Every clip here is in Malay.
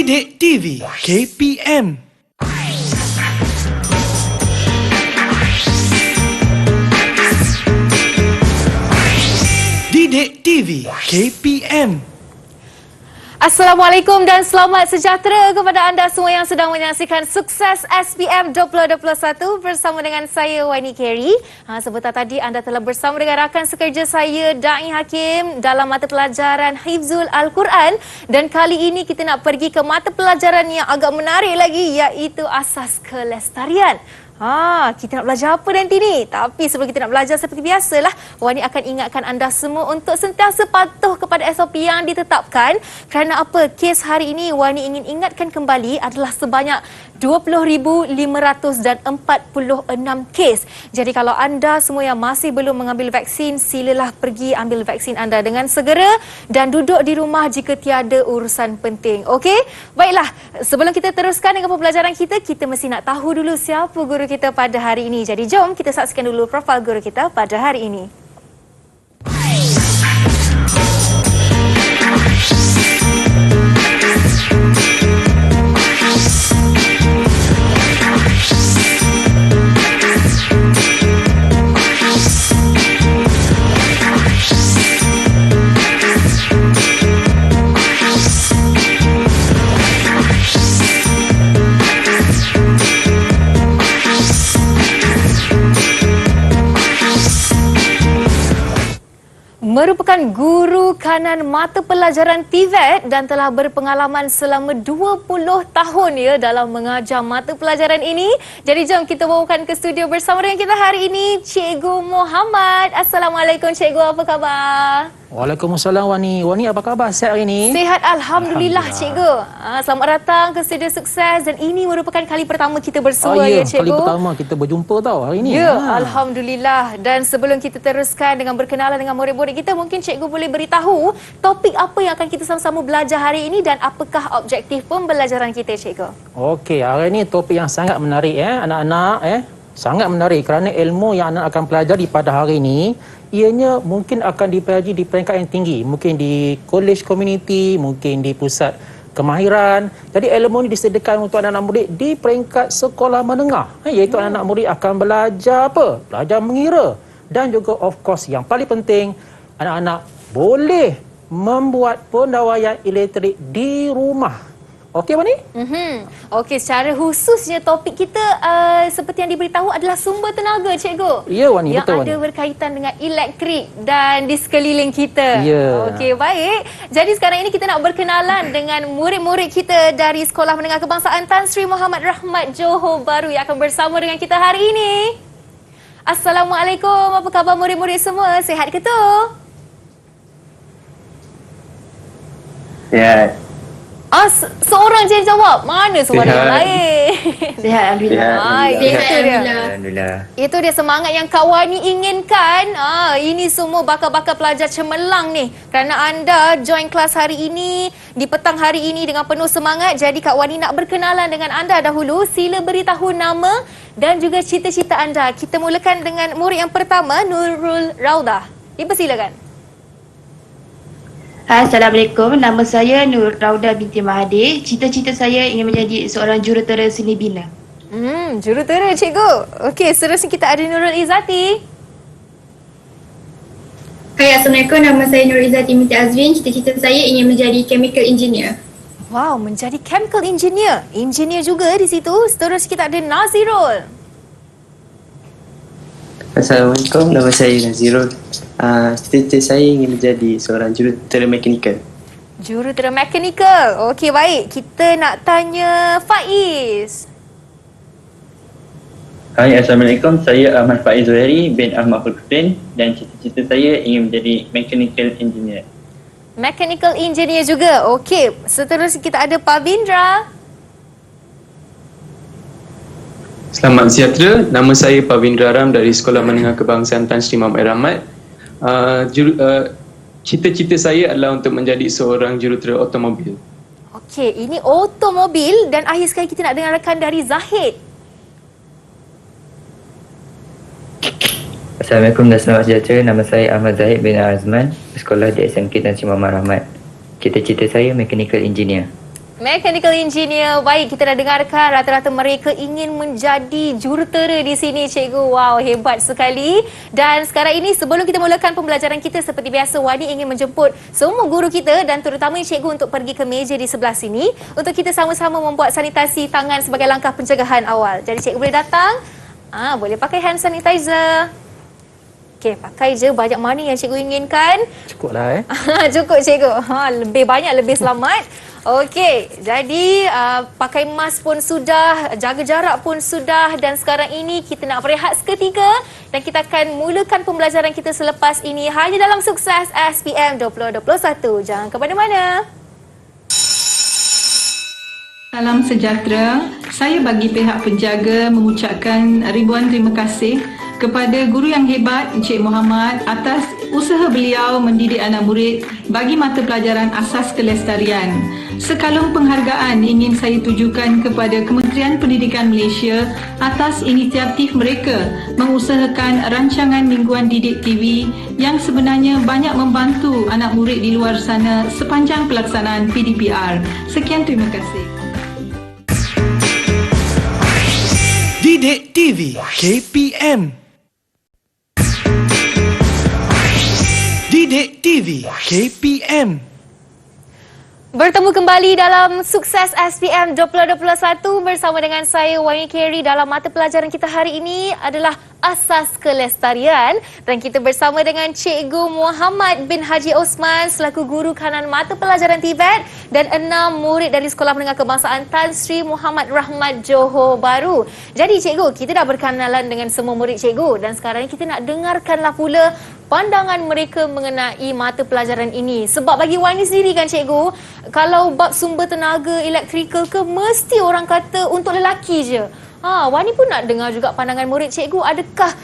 Didik TV KPM. Didik TV KPM. Assalamualaikum dan selamat sejahtera kepada anda semua yang sedang menyaksikan Sukses SPM 2021 bersama dengan saya Wani Carey. Sebentar tadi anda telah bersama dengan rakan sekerja saya Da'i Hakim dalam mata pelajaran Hifzul Al-Quran, dan kali ini kita nak pergi ke mata pelajaran yang agak menarik lagi, iaitu Asas Kelestarian. Kita nak belajar apa nanti ni? Tapi sebelum kita nak belajar, seperti biasalah, Wani akan ingatkan anda semua untuk sentiasa patuh kepada SOP yang ditetapkan. Kerana apa? Kes hari ini Wani ingin ingatkan kembali adalah sebanyak 20,546 kes. Jadi kalau anda semua yang masih belum mengambil vaksin, silalah pergi ambil vaksin anda dengan segera dan duduk di rumah jika tiada urusan penting. Okey? Baiklah, sebelum kita teruskan dengan pembelajaran kita, kita mesti nak tahu dulu siapa guru kita pada hari ini. Jadi jom kita saksikan dulu profil guru kita pada hari ini. Merupakan guru kanan mata pelajaran TVET dan telah berpengalaman selama 20 tahun dalam mengajar mata pelajaran ini. Jadi jom kita bawakan ke studio bersama dengan kita hari ini Cikgu Muhammad. Assalamualaikum Cikgu, apa khabar? Waalaikumsalam Wani. Wani apa khabar? Sihat hari ini? Sihat Alhamdulillah Cikgu. Selamat datang ke studio Sukses, dan ini merupakan kali pertama kita bersua ya Cikgu. Kali pertama kita berjumpa tau hari ini. Ya, Alhamdulillah. Dan sebelum kita teruskan dengan berkenalan dengan murid-murid kita, mungkin Cikgu boleh beritahu topik apa yang akan kita sama-sama belajar hari ini dan apakah objektif pembelajaran kita Cikgu? Okey, hari ini topik yang sangat menarik anak-anak sangat menarik kerana ilmu yang anak akan pelajari pada hari ini ianya mungkin akan dipelajari di peringkat yang tinggi, mungkin di kolej komuniti, mungkin di pusat kemahiran. Jadi ilmu ini disediakan untuk anak-anak murid di peringkat sekolah menengah, iaitu anak-anak murid akan belajar apa? Belajar mengira, dan juga of course yang paling penting, anak-anak boleh membuat pendawaian elektrik di rumah. Okey Wani? Okey, secara khususnya topik kita seperti yang diberitahu adalah sumber tenaga Cikgu. Ya Wani, betul Wani. Yang ada berkaitan dengan elektrik dan di sekeliling kita. Ya. Okey, baik. Jadi sekarang ini kita nak berkenalan dengan murid-murid kita dari Sekolah Menengah Kebangsaan Tan Sri Muhammad Rahmat Johor Bahru yang akan bersama dengan kita hari ini. Assalamualaikum, apa khabar murid-murid semua? Sihat ke tu? Sihat. Seorang je jawab. Mana suara yang lain? Sihat, Alhamdulillah. Itu dia. Alhamdulillah. Itu dia semangat yang Kak Wani inginkan. Ini semua bakal-bakal pelajar cemerlang ni. Kerana anda join kelas hari ini, di petang hari ini dengan penuh semangat. Jadi Kak Wani nak berkenalan dengan anda dahulu. Sila beritahu nama dan juga cita-cita anda. Kita mulakan dengan murid yang pertama, Nurul Raudah. Dipersilakan. Assalamualaikum, nama saya Nur Raudah binti Mahathir. Cita-cita saya ingin menjadi seorang jurutera seni bina. Jurutera Cikgu. Okey, seterusnya kita ada Nurul Izzati. Hai, Assalamualaikum. Nama saya Nur Izzati binti Azrin. Cita-cita saya ingin menjadi chemical engineer. Wow, menjadi chemical engineer. Engineer juga di situ. Seterusnya kita ada Nazirul. Assalamualaikum, nama saya Nazirul. Cita-cita saya ingin menjadi seorang jurutera mekanikal. Jurutera mekanikal. Okey, baik. Kita nak tanya Faiz. Hai, Assalamualaikum. Saya Ahmad Faiz Zuhairi bin Ahmad Fulkufin dan cita-cita saya ingin menjadi mechanical engineer. Mechanical engineer juga. Okey, seterusnya kita ada Pavindra. Selamat sejahtera, nama saya Pavindra Ram dari Sekolah Menengah Kebangsaan Tan Sri Muhammad Rahmat. Cita-cita saya adalah untuk menjadi seorang jurutera automobil. Okey, ini automobil, dan akhir sekali kita nak dengarkan dari Zahid. Assalamualaikum dan selamat sejahtera. Nama saya Ahmad Zahid bin Azman, sekolah di SMK Tan Sri Muhammad Rahmat. Cita-cita saya mechanical engineer. Mechanical Engineer. Baik, kita dah dengarkan rata-rata mereka ingin menjadi jurutera di sini, cikgu. Wow, hebat sekali. Dan sekarang ini sebelum kita mulakan pembelajaran kita, seperti biasa Wani ingin menjemput semua guru kita dan terutama cikgu untuk pergi ke meja di sebelah sini untuk kita sama-sama membuat sanitasi tangan sebagai langkah pencegahan awal. Jadi cikgu boleh datang. Boleh pakai hand sanitizer. Okey, pakai je banyak mana yang cikgu inginkan. Cukuplah Cukup cikgu. Lebih banyak lebih selamat. Okey, jadi pakai mask pun sudah, jaga jarak pun sudah dan sekarang ini kita nak berehat seketika dan kita akan mulakan pembelajaran kita selepas ini hanya dalam Sukses SPM 2021. Jangan ke mana-mana. Salam sejahtera. Saya bagi pihak penjaga mengucapkan ribuan terima kasih kepada guru yang hebat Encik Muhammad atas usaha beliau mendidik anak murid bagi mata pelajaran asas kelestarian. Sekalung penghargaan ingin saya tujukan kepada Kementerian Pendidikan Malaysia atas inisiatif mereka mengusahakan rancangan mingguan didik TV yang sebenarnya banyak membantu anak murid di luar sana sepanjang pelaksanaan PDPR. Sekian, terima kasih. Didik TV KPM. Didik TV KPM. Bertemu kembali dalam Sukses SPM 2021 bersama dengan saya Wani Carey. Dalam mata pelajaran kita hari ini adalah Asas Kelestarian dan kita bersama dengan Cikgu Muhammad bin Haji Osman selaku guru kanan mata pelajaran Tibet dan 6 murid dari Sekolah Menengah Kebangsaan Tan Sri Muhammad Rahmat Johor Bahru. Jadi cikgu, kita dah berkenalan dengan semua murid cikgu dan sekarang kita nak dengarkanlah pula pandangan mereka mengenai mata pelajaran ini. Sebab bagi Wani sendiri kan cikgu, kalau bab sumber tenaga elektrikal ke mesti orang kata untuk lelaki je. Wani pun nak dengar juga pandangan murid cikgu. Adakah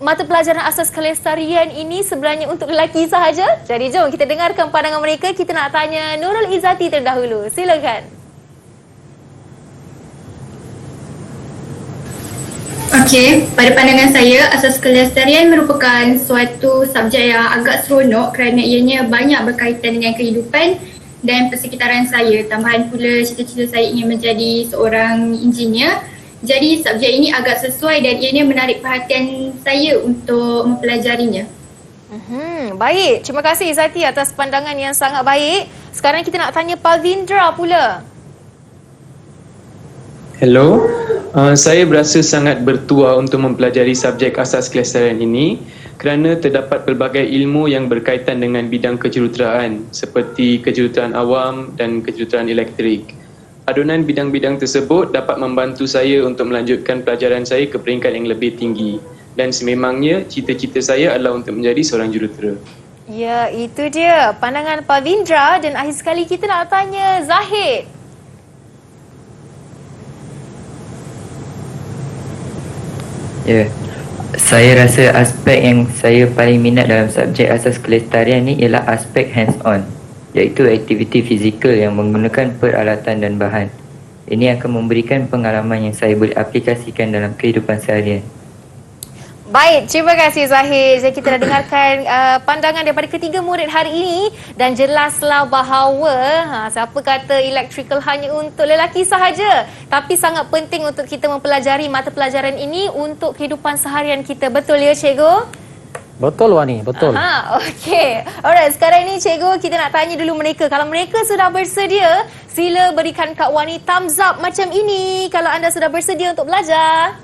mata pelajaran asas kelestarian ini sebenarnya untuk lelaki sahaja? Jadi jom kita dengarkan pandangan mereka. Kita nak tanya Nurul Izzati terdahulu. Silakan. Okey, pada pandangan saya, asas kelestarian merupakan suatu subjek yang agak seronok kerana ianya banyak berkaitan dengan kehidupan dan persekitaran saya. Tambahan pula cita-cita saya ingin menjadi seorang engineer. Jadi subjek ini agak sesuai dan ianya menarik perhatian saya untuk mempelajarinya. Baik, terima kasih Izzati atas pandangan yang sangat baik. Sekarang kita nak tanya Pavindra pula. Hello, saya berasa sangat bertuah untuk mempelajari subjek asas kelestarian ini kerana terdapat pelbagai ilmu yang berkaitan dengan bidang kejuruteraan seperti kejuruteraan awam dan kejuruteraan elektrik. Adunan bidang-bidang tersebut dapat membantu saya untuk melanjutkan pelajaran saya ke peringkat yang lebih tinggi dan sememangnya cita-cita saya adalah untuk menjadi seorang jurutera. Ya, itu dia pandangan Pavindra dan akhir sekali kita nak tanya Zahid. Ya, saya rasa aspek yang saya paling minat dalam subjek asas kelestarian ni ialah aspek hands-on, iaitu aktiviti fizikal yang menggunakan peralatan dan bahan. Ini akan memberikan pengalaman yang saya boleh aplikasikan dalam kehidupan seharian. Baik, terima kasih Zahid. Jadi kita dah dengarkan pandangan daripada ketiga murid hari ini dan jelaslah bahawa siapa kata electrical hanya untuk lelaki sahaja, tapi sangat penting untuk kita mempelajari mata pelajaran ini untuk kehidupan seharian kita. Betul ya cikgu? Betul Wani, betul. Okey. Alright, sekarang ni cikgu kita nak tanya dulu mereka. Kalau mereka sudah bersedia, sila berikan Kak Wani thumbs up macam ini kalau anda sudah bersedia untuk belajar.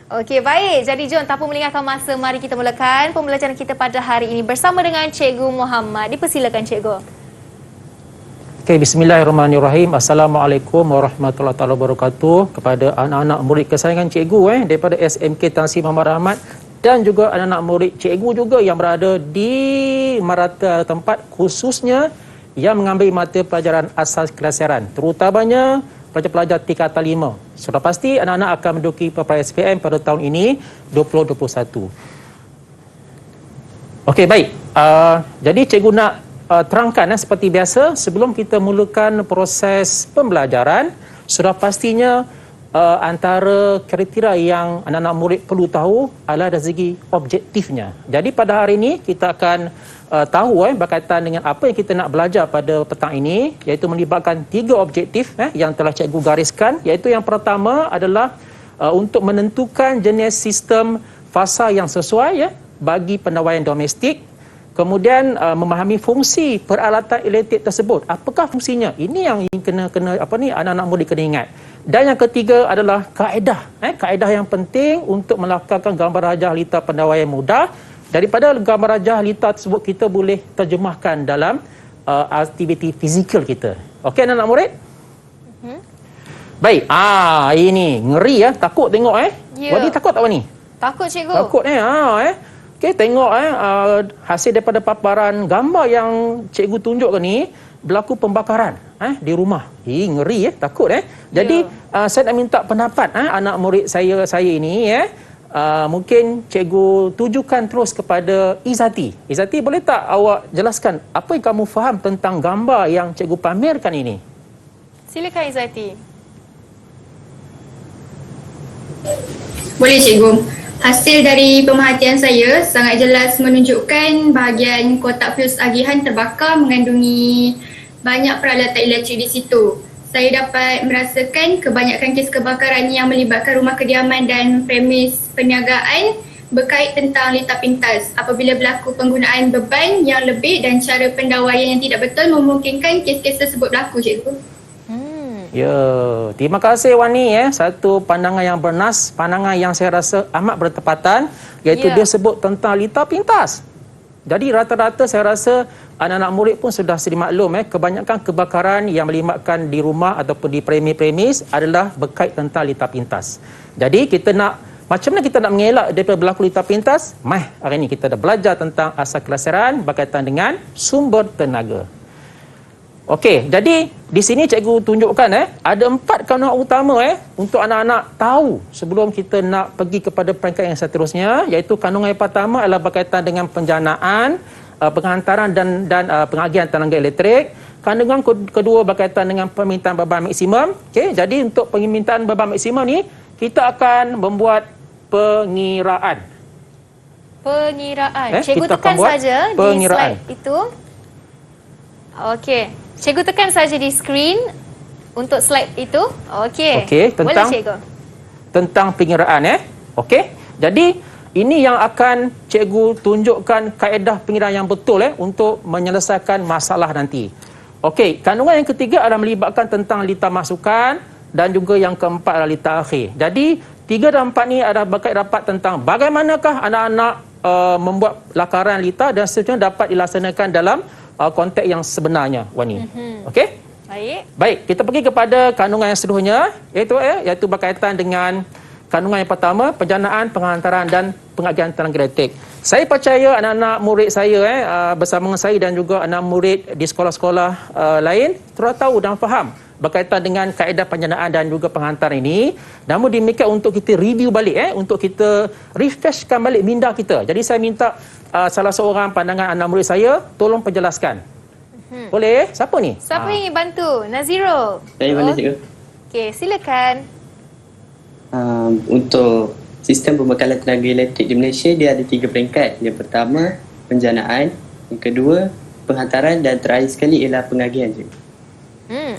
Okey, baik. Jadi jom tanpa melengahkan masa, mari kita mulakan pembelajaran kita pada hari ini bersama dengan Cikgu Muhammad. Dipersilakan Cikgu. Okey, bismillahirrahmanirrahim. Assalamualaikum warahmatullahi wabarakatuh kepada anak-anak murid kesayangan cikgu daripada SMK Tan Sri Muhammad Rahmat dan juga anak-anak murid cikgu juga yang berada di merata tempat khususnya yang mengambil mata pelajaran asas kelestarian, terutamanya pelajar-pelajar tingkatan 5. Sudah pasti anak-anak akan menduduki peperingkat SPM pada tahun ini 2021. Okey, baik. Jadi cikgu nak terangkan seperti biasa sebelum kita mulakan proses pembelajaran, sudah pastinya antara kriteria yang anak-anak murid perlu tahu adalah dari segi objektifnya. Jadi pada hari ini kita akan tahu berkaitan dengan apa yang kita nak belajar pada petang ini, iaitu melibatkan 3 objektif yang telah cikgu gariskan, iaitu yang pertama adalah untuk menentukan jenis sistem fasa yang sesuai bagi pendawaian domestik. Kemudian memahami fungsi peralatan elektrik tersebut. Apakah fungsinya? Ini yang kena anak-anak murid kena ingat. Dan yang ketiga adalah kaedah. Kaedah yang penting untuk melakukan gambar rajah lita pendawaian mudah. Daripada gambar rajah lita tersebut kita boleh terjemahkan dalam aktiviti fizikal kita. Okey anak-anak murid? Baik. Ini ngeri takut tengok Ya. Wani takut tak Wani? Takut cikgu. Takut Okey, tengok hasil daripada paparan gambar yang cikgu tunjukkan ni berlaku pembakaran di rumah. Ngeri takut Jadi saya nak minta pendapat anak murid saya ini mungkin cikgu tujukan terus kepada Izati. Izati, boleh tak awak jelaskan apa yang kamu faham tentang gambar yang cikgu pamerkan ini? Silakan Izati. Boleh cikgu. Hasil dari pemerhatian saya sangat jelas menunjukkan bahagian kotak fuse agihan terbakar mengandungi banyak peralatan elektrik di situ. Saya dapat merasakan kebanyakan kes kebakaran yang melibatkan rumah kediaman dan premis perniagaan berkait tentang litar pintas apabila berlaku penggunaan beban yang lebih dan cara pendawaian yang tidak betul memungkinkan kes-kes tersebut berlaku, cikgu. Ya, terima kasih Wani satu pandangan yang bernas, pandangan yang saya rasa amat bertepatan, iaitu dia sebut tentang litar pintas. Jadi rata-rata saya rasa anak-anak murid pun sudah sedia maklum kebanyakan kebakaran yang melibatkan di rumah ataupun di premis adalah berkait tentang litar pintas. Jadi kita nak macam mana kita nak mengelak daripada berlaku litar pintas? Hari ini kita dah belajar tentang asas kelestarian berkaitan dengan sumber tenaga. Okey, jadi di sini cikgu tunjukkan ada 4 kandungan utama untuk anak-anak tahu sebelum kita nak pergi kepada peringkat yang seterusnya, iaitu kandungan yang pertama adalah berkaitan dengan penjanaan, penghantaran dan pengagihan tenaga elektrik. Kandungan kedua berkaitan dengan permintaan beban maksimum. Okey, jadi untuk permintaan beban maksimum ni kita akan membuat pengiraan. Cikgu tekan saja di slide itu. Okey. Cikgu tekan saja di skrin untuk slide itu. Okey. Boleh cikgu. Tentang pengiraan Okey. Jadi ini yang akan cikgu tunjukkan kaedah pengiraan yang betul untuk menyelesaikan masalah nanti. Okey, kandungan yang ketiga adalah melibatkan tentang litar masukan dan juga yang keempat adalah litar akhir. Jadi 3 dan 4 ni adalah berkait rapat tentang bagaimanakah anak-anak membuat lakaran litar dan seterusnya dapat dilaksanakan dalam konteks yang sebenarnya, Wani. Okey? Baik, kita pergi kepada kandungan yang seterusnya, iaitu berkaitan dengan kandungan yang pertama, penjanaan, penghantaran dan pengagihan tenaga elektrik. Saya percaya anak-anak murid saya bersama dengan saya dan juga anak murid di sekolah-sekolah lain telah tahu dan faham berkaitan dengan kaedah penjanaan dan juga penghantaran ini. Namun demikian untuk kita review balik, untuk kita refreshkan balik minda kita. Jadi saya minta salah seorang pandangan anak murid saya, tolong penjelaskan. Boleh? Siapa ni? Siapa yang ingin bantu? Naziro. Saya boleh cikgu. Okey, silakan. Untuk sistem pembekalan tenaga elektrik di Malaysia, dia ada 3 peringkat. Yang pertama, penjanaan. Yang kedua, penghantaran dan terakhir sekali ialah pengagihan, cikgu.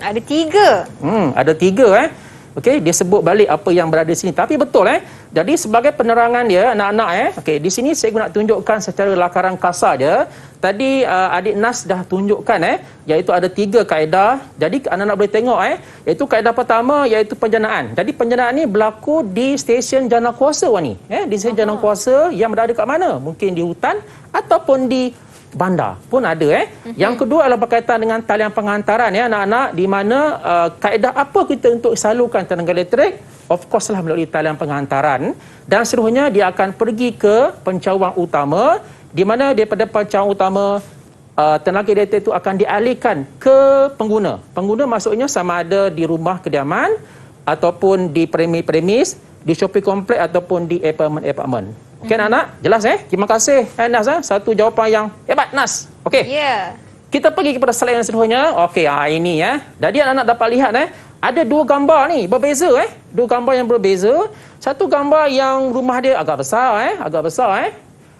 Ada 3. Ada 3 Okey, dia sebut balik apa yang berada di sini. Tapi betul Jadi sebagai penerangan dia anak-anak okey, di sini saya nak tunjukkan secara lakaran kasar dia. Tadi adik Nas dah tunjukkan iaitu ada 3 kaedah. Jadi anak-anak boleh tengok iaitu kaedah pertama iaitu penjanaan. Jadi penjanaan ni berlaku di stesen jana kuasa Wani. Di stesen jana kuasa yang berada kat mana? Mungkin di hutan ataupun di bandar pun ada Yang kedua adalah berkaitan dengan talian penghantaran anak-anak, di mana kaedah apa kita untuk salurkan tenaga elektrik? Of course lah melalui talian penghantaran, dan seterusnya dia akan pergi ke pencawang utama, di mana daripada pencawang utama tenaga elektrik itu akan dialihkan ke pengguna. Pengguna maksudnya sama ada di rumah kediaman ataupun di premis, di shopping kompleks ataupun di apartment. Okey anak-anak, jelas Terima kasih Nas satu jawapan yang hebat Nas. Okey. Ya. Kita pergi kepada slide yang seterusnya. Okey, ini Jadi anak-anak dapat lihat ada dua gambar ni berbeza dua gambar yang berbeza. Satu gambar yang rumah dia agak besar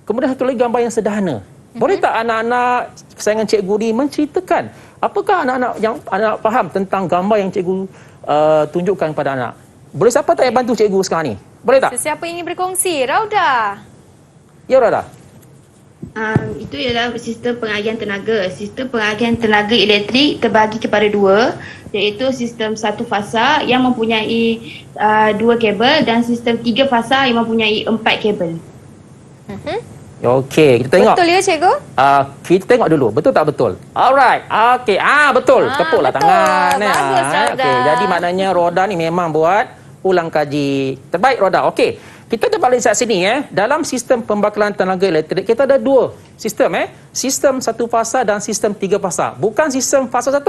kemudian satu lagi gambar yang sederhana. Boleh tak anak-anak kesayangan cikgu ni menceritakan apakah anak-anak yang anak faham tentang gambar yang cikgu tunjukkan kepada anak? Boleh siapa tak yang bantu cikgu sekarang ni? Boleh tak? Sesiapa yang ingin berkongsi? Rauda. Ya, Rauda. Itu ialah sistem pengagihan tenaga. Sistem pengagihan tenaga elektrik terbagi kepada dua, iaitu sistem satu fasa yang mempunyai 2 kabel dan sistem 3 fasa yang mempunyai 4 kabel. Okey, kita tengok. Betul ya, cikgu? Kita tengok dulu, betul tak betul? Alright. Okey, betul. Tepuklah betul. tangan. Bagus, Rauda. Okey, jadi maknanya Rauda ni memang buat ulang kaji. Terbaik, Rauda. Okey. Kita ada balik saat sini dalam sistem pembakaran tenaga elektrik kita ada dua sistem sistem satu fasa dan sistem 3 fasa. Bukan sistem fasa 1.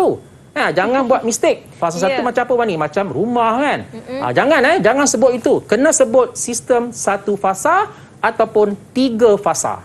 Jangan buat mistake. Fasa 1 macam apa Wani? Macam rumah kan. Jangan sebut itu. Kena sebut sistem 1 fasa ataupun 3 fasa.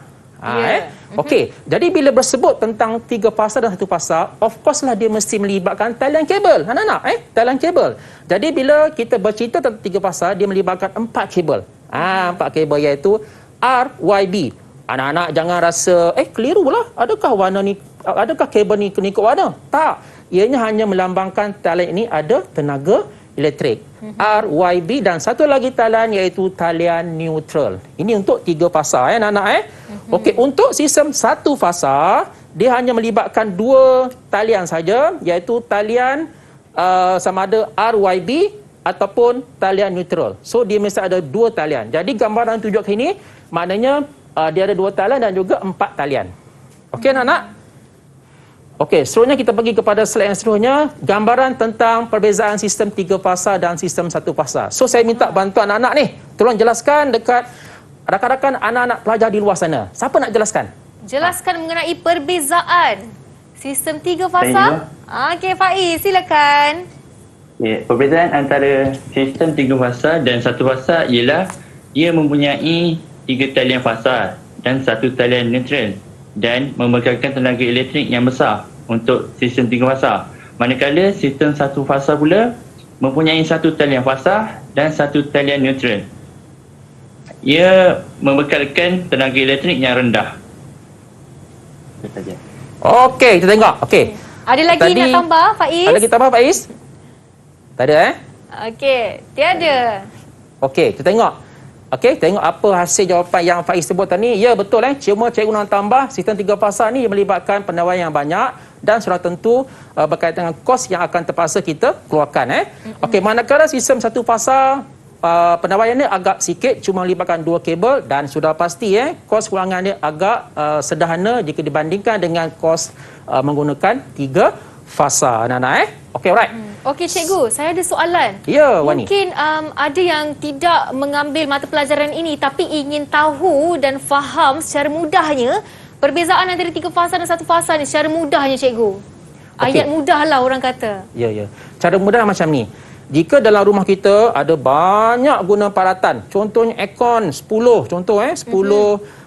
Okey, jadi bila bersebut tentang 3 fasa dan 1 fasa, of course lah dia mesti melibatkan talian kabel. Anak-anak, talian kabel. Jadi bila kita bercerita tentang 3 fasa, dia melibatkan 4 kabel. 4 kabel iaitu RYB. Anak-anak jangan rasa keliru pula. Adakah kabel ni kena ikut warna? Tak. Ianya hanya melambangkan talian ini ada tenaga elektrik. RYB dan satu lagi talian iaitu talian neutral. Ini untuk 3 fasa anak-anak Okey, untuk sistem 1 fasa dia hanya melibatkan 2 talian saja iaitu talian sama ada RYB ataupun talian neutral. So dia mesti ada 2 talian. Jadi gambaran tunjuk ini maknanya dia ada 2 talian dan juga 4 talian. Okey anak-anak? Okey, seterusnya kita pergi kepada slide yang seterusnya, gambaran tentang perbezaan sistem 3 fasa dan sistem 1 fasa. So saya minta bantuan anak-anak ni, tolong jelaskan dekat rakan-rakan anak-anak pelajar di luar sana. Siapa nak jelaskan? Jelaskan mengenai perbezaan sistem 3 fasa. Okey, Faiz, silakan. Perbezaan antara sistem 3 fasa dan 1 fasa ialah ia mempunyai 3 talian fasa dan 1 talian neutral dan membekalkan tenaga elektrik yang besar untuk sistem 3 fasa. Manakala sistem 1 fasa pula mempunyai 1 talian fasa dan 1 talian neutral. Ia membekalkan tenaga elektrik yang rendah. Itu saja. Okey, kita tengok. Okey. Ada lagi nak tambah, Faiz? Ada lagi tambah, Faiz? Tak ada Okey, tiada. Okey, kita tengok. Okey, tengok apa hasil jawapan yang Faiz sebut tadi. Ya, betul cuma cikgu nak tambah sistem 3 fasa ni melibatkan pendapatan yang banyak dan sudah tentu berkaitan dengan kos yang akan terpaksa kita keluarkan Okey, manakala sistem 1 fasa pendapatan dia agak sikit, cuma melibatkan 2 kabel dan sudah pasti kos kewangan dia agak sederhana jika dibandingkan dengan kos menggunakan 3 fasa anak-anak Okey, alright. Okey, cikgu, saya ada soalan. Ya, Wani. Mungkin ada yang tidak mengambil mata pelajaran ini tapi ingin tahu dan faham secara mudahnya perbezaan antara 3 fasa dan 1 fasa ni secara mudahnya, cikgu. Ayat mudahlah orang kata. Ya. Cara mudah macam ni. Jika dalam rumah kita ada banyak guna peralatan, contohnya aircon 10, contoh 10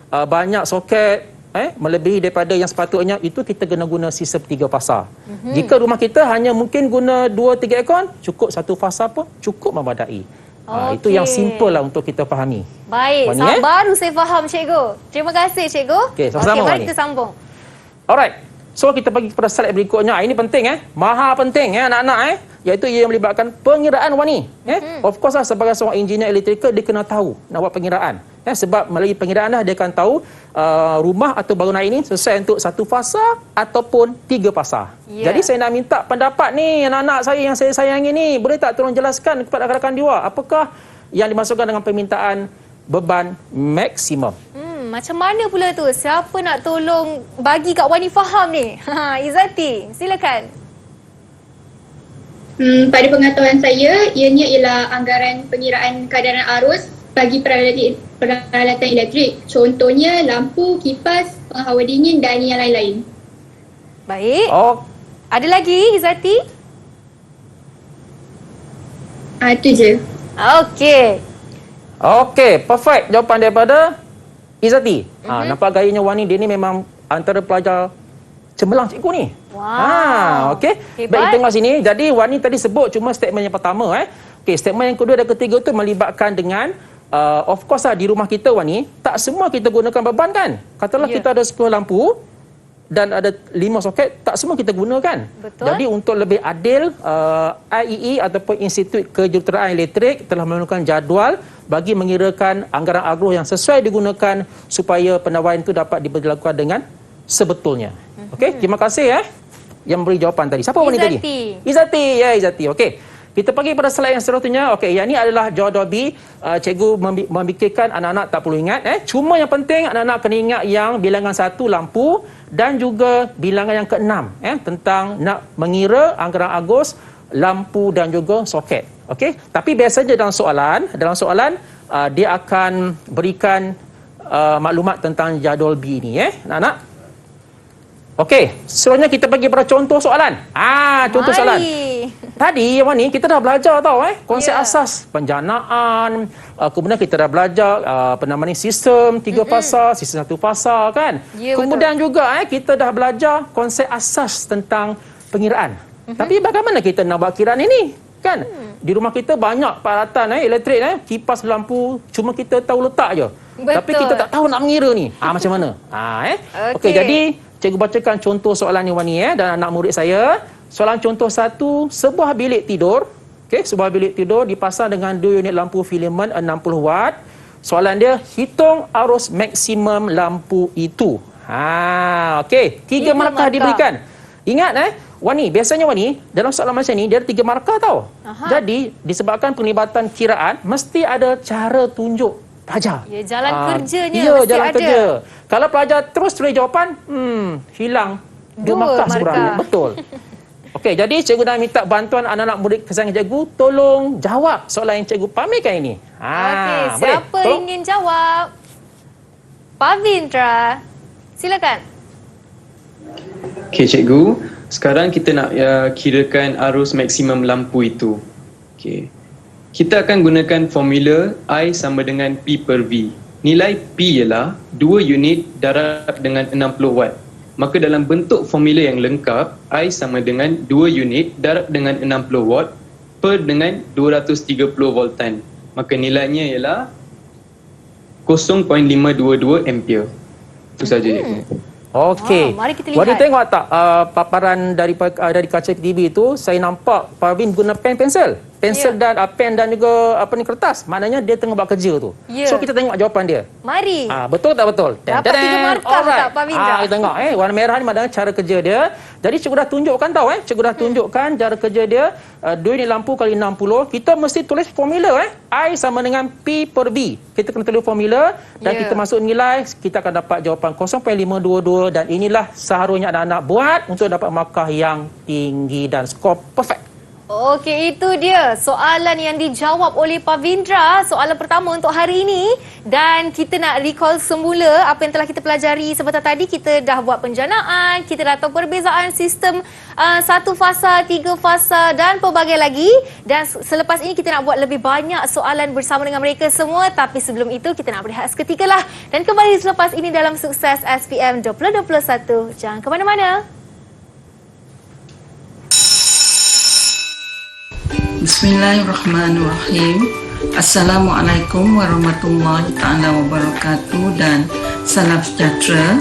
banyak soket melebihi daripada yang sepatutnya, itu kita kena guna sistem 3 fasa. Jika rumah kita hanya mungkin guna 2-3 aircon, cukup 1 fasa pun cukup memadai. Itu yang simple lah untuk kita fahami. Baik, baru saya faham, cikgu. Terima kasih, cikgu. Okey, sama-sama, mari Wani. kita sambung. Alright. So kita pergi kepada slide berikutnya. Ini penting maha penting anak-anak iaitu ia melibatkan pengiraan Wani. Of course lah, sebagai seorang engineer elektrikal dia kena tahu nak buat pengiraan. Sebab melalui pengiraan lah dia akan tahu rumah atau bangunan ini sesuai untuk 1 fasa ataupun 3 fasa. Jadi saya nak minta pendapat ni anak-anak saya yang saya sayangi ni, boleh tak tolong jelaskan kepada rakan-rakan di luar apakah yang dimasukkan dengan permintaan beban maksimum? Macam mana pula tu? Siapa nak tolong bagi Kak Wani faham ni? Izzati, silakan. Pada pengetahuan saya, ianya ialah anggaran pengiraan keadaan arus bagi peralatan elektrik. Contohnya lampu, kipas, penghawa dingin dan yang lain-lain. Baik. Ada lagi, Izzati? Itu je. Okey, perfect jawapan daripada Izzati. Nampak gayanya Wani, dia ni memang antara pelajar cemerlang cikgu ni. Wow. Okey. Hebat. Baik, tengok sini. Jadi Wani tadi sebut cuma statement yang pertama. Okey, statement yang kedua dan ketiga tu melibatkan dengan of course lah, di rumah kita Wani, tak semua kita gunakan beban kan. Katalah kita ada 10 lampu dan ada 5 soket, tak semua kita gunakan. Betul. Jadi untuk lebih adil, IEE ataupun Institut Kejuruteraan Elektrik telah menentukan jadual bagi mengirakan anggaran agro yang sesuai digunakan supaya pendawaian itu dapat dilakukan dengan sebetulnya. Okey, terima kasih yang beri jawapan tadi. Siapa wanita tadi? Izzati. Ya, Izzati. Okey. Kita pergi pada slide yang seterusnya. Okey, yang ini adalah jawapan B. Cikgu memikirkan anak-anak tak perlu ingat. Cuma yang penting anak-anak kena ingat yang bilangan 1 lampu dan juga bilangan yang ke-6 tentang nak mengira anggaran Agos, lampu dan juga soket. Okey, tapi biasanya dalam soalan dia akan berikan maklumat tentang jadual B ni anak-anak. Okey, seterusnya kita pergi pada contoh soalan. Contoh soalan. Tadi Wani kita dah belajar tau konsep asas penjanaan, kemudian kita dah belajar sistem 3 fasa, sistem 1 fasa kan. Kemudian betul. Juga kita dah belajar konsep asas tentang pengiraan. Tapi bagaimana kita nak buat kiraan ini? Kan? Di rumah kita banyak peralatan elektrik kipas, lampu, cuma kita tahu letak je. Betul. Tapi kita tak tahu nak mengira ni. Macam mana? Okey, jadi cikgu bacakan contoh soalan ni Wani dan anak murid saya. Soalan contoh 1, sebuah bilik tidur. Okey, sebuah bilik tidur dipasang dengan 2 unit lampu filament 60 watt. Soalan dia, hitung arus maksimum lampu itu. Okey, 3 markah diberikan. Ingat Wani, biasanya Wani dalam soalan macam ni dia ada 3 markah tau. Jadi disebabkan penglibatan kiraan mesti ada cara tunjuk pelajar. Ya, jalan kerjanya mesti jalan ada. kerja. Kalau pelajar terus tulis jawapan, hilang 2 markah sebenarnya. Betul. Okey, jadi cikgu dah minta bantuan anak-anak murid kesayangan cikgu, tolong jawab soalan yang cikgu pamerkan ini. Okey, siapa ingin jawab? Pavindra. Silakan. Okey, cikgu. Sekarang kita nak kirakan arus maksimum lampu itu. Okey. Kita akan gunakan formula I sama dengan P per V. Nilai P ialah 2 unit darab dengan 60 watt. Maka dalam bentuk formula yang lengkap, I sama dengan 2 unit darab dengan 60 watt per dengan 230 voltan. Maka nilainya ialah 0.522 ampere. Itu saja cikgu. Okey. Mari kita lihat. Wadi tengok tak paparan dari kaca TV itu, saya nampak Parvin guna pensel dan pen dan juga kertas. Maknanya dia tengah buat kerja tu. So kita tengok jawapan dia. Mari. Betul tak betul? Dapat 3 markah tak Pavindra? Kita tengok warna merah ni maknanya cara kerja dia. Jadi cikgu dah tunjukkan tau cikgu dah tunjukkan cara kerja dia. 2 unit lampu kali 60. Kita mesti tulis formula I sama dengan P per V. Kita kena tulis formula dan kita masuk nilai, kita akan dapat jawapan 0.522 dan inilah seharusnya anak-anak buat untuk dapat markah yang tinggi dan skor perfect. Okey, itu dia soalan yang dijawab oleh Pavindra, soalan pertama untuk hari ini. Dan kita nak recall semula apa yang telah kita pelajari sebentar tadi. Kita dah buat penjanaan, kita dah tahu perbezaan sistem 1 fasa, 3 fasa dan pelbagai lagi. Dan selepas ini kita nak buat lebih banyak soalan bersama dengan mereka semua. Tapi sebelum itu kita nak berehat seketika lah. Dan kembali selepas ini dalam Sukses SPM 2021. Jangan ke mana-mana. Bismillahirrahmanirrahim. Assalamualaikum warahmatullahi taala wabarakatuh dan salam sejahtera.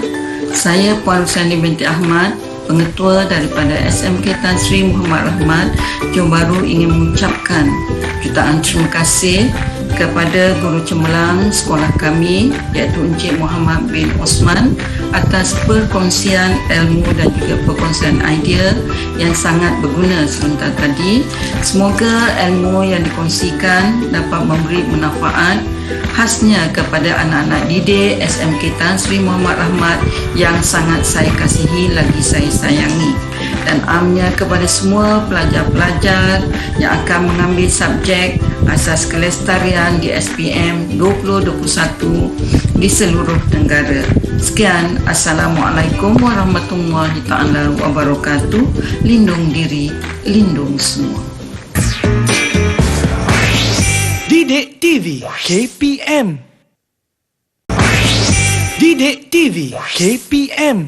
Saya Puan Rusani binti Ahmad, pengetua daripada SMK Tan Sri Muhammad Rahmat, Johor Bahru, ingin mengucapkan jutaan terima kasih kepada guru cemerlang sekolah kami iaitu Encik Muhammad bin Osman atas perkongsian ilmu dan juga perkongsian idea yang sangat berguna sebentar tadi. Semoga ilmu yang dikongsikan dapat memberi manfaat khasnya kepada anak-anak didik SMK Tan Sri Muhammad Rahmat yang sangat saya kasihi lagi saya sayangi, dan amnya kepada semua pelajar-pelajar yang akan mengambil subjek asas kelestarian di SPM 2021 di seluruh negara. Sekian, Assalamualaikum warahmatullahi taala wabarakatuh. Lindung diri, lindung semua. Didik TV KPM. Didik TV KPM.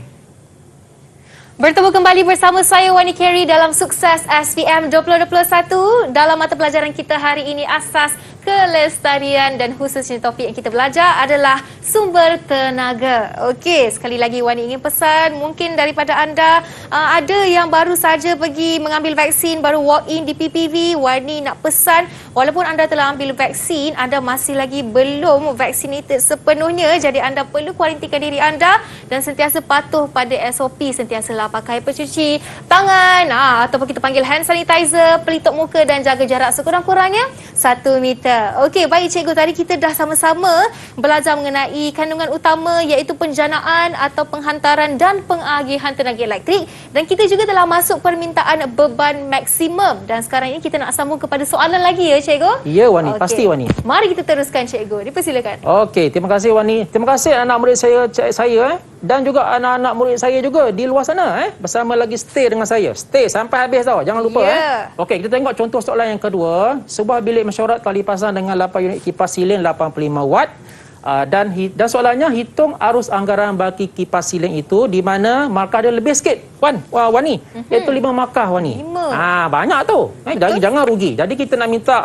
Bertemu kembali bersama saya Wani Carey dalam Sukses SPM 2021. Dalam mata pelajaran kita hari ini, asas kelestarian, dan khususnya topik yang kita belajar adalah sumber tenaga. Okey, sekali lagi Wani ingin pesan, mungkin daripada anda ada yang baru saja pergi mengambil vaksin, baru walk in di PPV. Wani nak pesan, walaupun anda telah ambil vaksin, anda masih lagi belum vaccinated sepenuhnya, jadi anda perlu kuarantinkan diri anda dan sentiasa patuh pada SOP, sentiasalah pakai pencuci tangan ataupun kita panggil hand sanitizer, pelitup muka dan jaga jarak sekurang-kurangnya 1 meter. Okey, baik cikgu, tadi kita dah sama-sama belajar mengenai kandungan utama iaitu penjanaan atau penghantaran dan pengagihan tenaga elektrik, dan kita juga telah masuk permintaan beban maksimum, dan sekarang ini kita nak sambung kepada soalan lagi ya cikgu? Ya Wani, pasti Wani. Mari kita teruskan cikgu, dipersilakan. Okey, terima kasih Wani. Terima kasih anak murid saya dan juga anak-anak murid saya juga di luar sana bersama lagi stay dengan saya. Stay sampai habis tau, jangan lupa Okey, kita tengok contoh soalan yang kedua. Sebuah bilik mesyuarat telah dipasang dengan 8 unit kipas silin 85 watt. Dan soalannya, hitung arus anggaran bagi kipas silin itu di mana markah dia lebih sikit Wani, iaitu 5 markah Wani. 5. Banyak tu. Jangan rugi. Jadi kita nak minta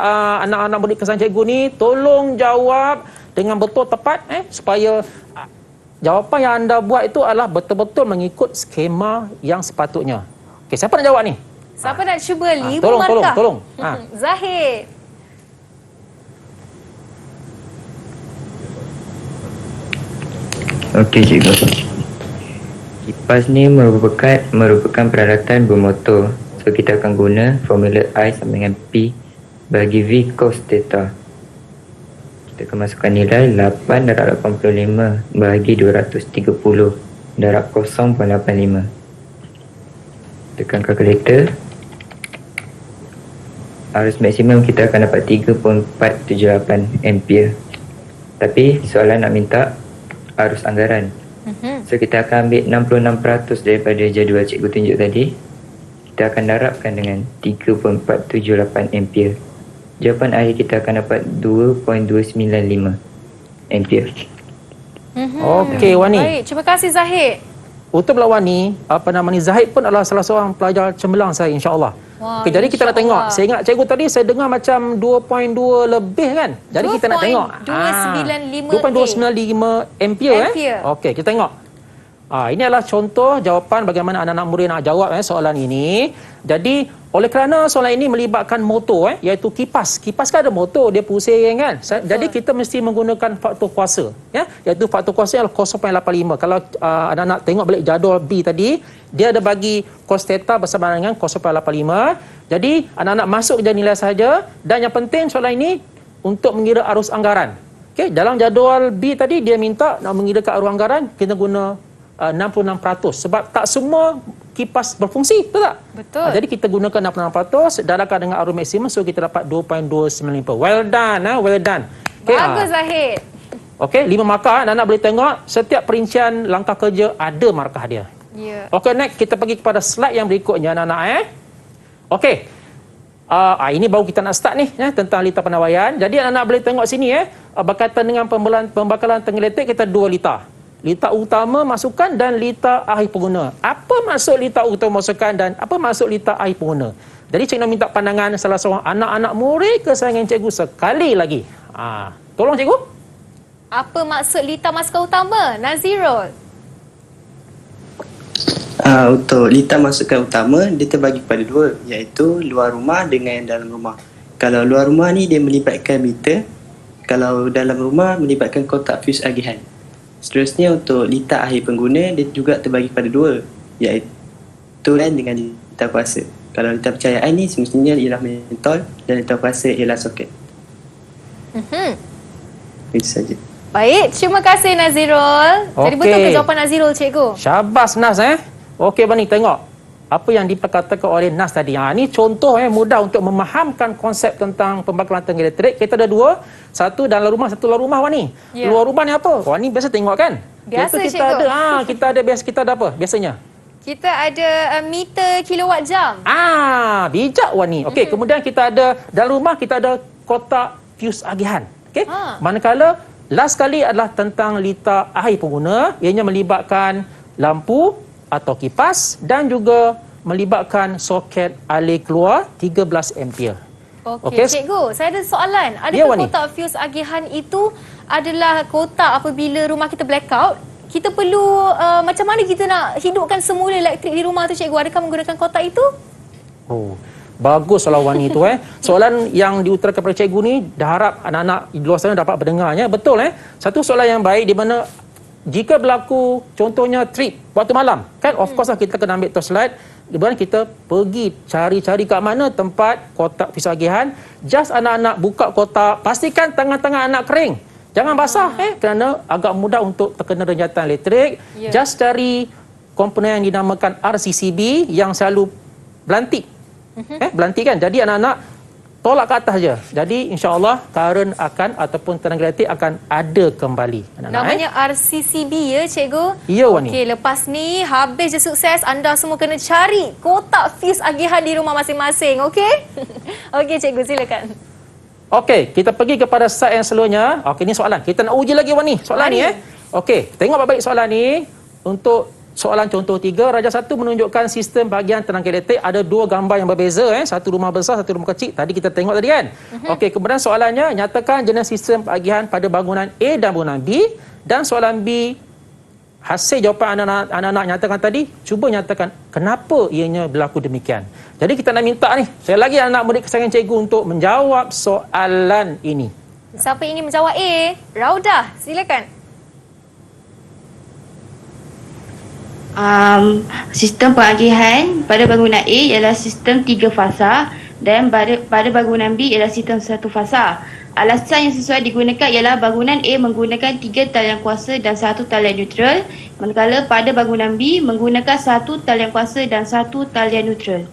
anak-anak murid kesan cikgu ni tolong jawab dengan betul tepat supaya jawapan yang anda buat itu adalah betul-betul mengikut skema yang sepatutnya. Okey, siapa nak jawab ni? Siapa nak cuba 5 markah? Tolong. Zahid. Okey cikgu. Kipas ni merupakan peralatan bermotor. So kita akan guna formula I sama dengan P bagi V cos theta. Kita akan masukkan nilai 8/85 bagi 230 darab 0.85. Tekan kalkulator. Arus maksimum kita akan dapat 3.478 ampere. Tapi soalan nak minta arus anggaran. So kita akan ambil 66% daripada jadual cikgu tunjuk tadi. Kita akan darabkan dengan 3.478 ampere. Jawapan akhir kita akan dapat 2.295 ampere. Okey Wani. Baik, terima kasih Zahid. Untuk Wani, Zahid pun adalah salah seorang pelajar cemerlang saya, insya-Allah. Okay, jadi kita nak tengok. Saya ingat cikgu tadi saya dengar macam 2.2 lebih kan. Jadi kita nak tengok 2.295 ampere. Okey, kita tengok. Ini adalah contoh jawapan bagaimana anak-anak murid nak jawab soalan ini. Jadi oleh kerana soalan ini melibatkan motor iaitu kipas. Kipas kan ada motor, dia pusing kan. Jadi kita mesti menggunakan faktor kuasa iaitu faktor kuasa adalah 0.85. Kalau anak-anak tengok balik jadual B tadi, dia ada bagi cos theta bersama dengan 0.85. Jadi anak-anak masuk je nilai saja, dan yang penting soalan ini untuk mengira arus anggaran. Okey, dalam jadual B tadi dia minta nak mengirakan arus anggaran, kita guna 66% sebab tak semua kipas berfungsi, betul tak? Betul. Jadi kita gunakan 66%, darabkan dengan arus maksimum, so kita dapat 2.295. Well done, well done. Okay, bagus Zahid. Okey, 5 markah. Anak boleh tengok setiap perincian langkah kerja ada markah dia. Ya. Okey, next kita pergi kepada slide yang berikutnya anak-anak Okey. Ini baru kita nak start ni tentang litar penawaian. Jadi anak-anak boleh tengok sini berkaitan dengan pembakalan tenaga elektrik, kita 2 litar. Litar utama masukan dan litar akhir pengguna. Apa maksud litar utama masukan dan apa maksud litar akhir pengguna? Jadi cikgu nak minta pandangan salah seorang anak-anak murid kesayangan cikgu sekali lagi. Tolong cikgu. Apa maksud litar masukan utama? Nazirul. Untuk litar masukan utama, dia terbagi kepada 2, iaitu luar rumah dengan dalam rumah. Kalau luar rumah ni dia melibatkan meter, kalau dalam rumah melibatkan kotak fuse agihan. Seterusnya untuk litar akhir pengguna, dia juga terbagi pada 2, iaitu dengan litar kuasa. Kalau litar percayaan ni semestinya ialah mentol dan litar kuasa ialah soket. Itu saja. Baik, terima kasih Nazirul. Jadi betul ke jawapan Nazirul cikgu? Syabas Nas Okey Bani, tengok apa yang diperkatakan oleh Nas tadi. Ini contoh mudah untuk memahamkan konsep tentang pembakaran tenaga elektrik. Kita ada 2. Satu dalam rumah, satu luar rumah Wani. Luar rumah ni apa? Wani biasa tengok kan? Biasa kita ada kita ada apa biasanya? Kita ada meter kilowatt jam. Bijak Wani. Okey, kemudian kita ada dalam rumah kita ada kotak fuse agihan. Okey. Manakala last kali adalah tentang litar akhir pengguna, ianya melibatkan lampu, atau kipas dan juga melibatkan soket alir keluar 13 ampere. Okey, cikgu, saya ada soalan. Ya, Adakah Wani? kotak fuse agihan itu adalah kotak apabila rumah kita blackout? Kita perlu macam mana kita nak hidupkan semula elektrik di rumah tu, cikgu? Adakah menggunakan kotak itu? Oh, bagus soalan Wani tu Soalan yang diutarakan kepada cikgu ni, dah harap anak-anak di luar sana dapat mendengarnya. Betul Satu soalan yang baik di mana jika berlaku contohnya trip waktu malam, kan of course lah kita kena ambil torchlight. Di mana kita pergi cari-cari kat mana tempat kotak fuse agihan. Just anak-anak buka kotak, pastikan tangan-tangan anak kering. Jangan basah kerana agak mudah untuk terkena renjatan elektrik. Just cari komponen yang dinamakan RCCB yang selalu belantik. Belantik kan. Jadi anak-anak tolak ke atas je. Jadi insya-Allah current akan ataupun tenaga elektrik akan ada kembali. Namanya RCCB ya, cikgu? Ya, Wani. Okey, lepas ni habis je sukses, anda semua kena cari kotak fuse agihan di rumah masing-masing, okey? Okey, cikgu, silakan. Okey, kita pergi kepada slide yang selanjutnya. Okey, ni soalan. Kita nak uji lagi Wani soalan ni Okey, tengok baik-baik soalan ni. Untuk soalan contoh 3, Raja 1 menunjukkan sistem bahagian tenaga elektrik ada 2 gambar yang berbeza satu rumah besar, satu rumah kecil. Tadi kita tengok tadi kan. Okey, kemudian soalannya nyatakan jenis sistem bahagian pada bangunan A dan bangunan B, dan soalan B hasil jawapan anak-anak nyatakan tadi, cuba nyatakan kenapa ianya berlaku demikian. Jadi kita nak minta ni, sekali lagi anak murid kesayangan cikgu untuk menjawab soalan ini. Siapa ingin menjawab A? Raudah, silakan. Sistem pengagihan pada bangunan A ialah sistem 3 fasa dan pada bangunan B ialah sistem 1 fasa. Alasan yang sesuai digunakan ialah bangunan A menggunakan 3 talian kuasa dan 1 talian neutral, manakala pada bangunan B menggunakan 1 talian kuasa dan 1 talian neutral.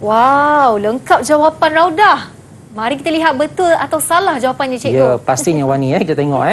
Wow, lengkap jawapan Raudah. Mari kita lihat betul atau salah jawapannya, cikgu. Ya, pastinya Wani kita tengok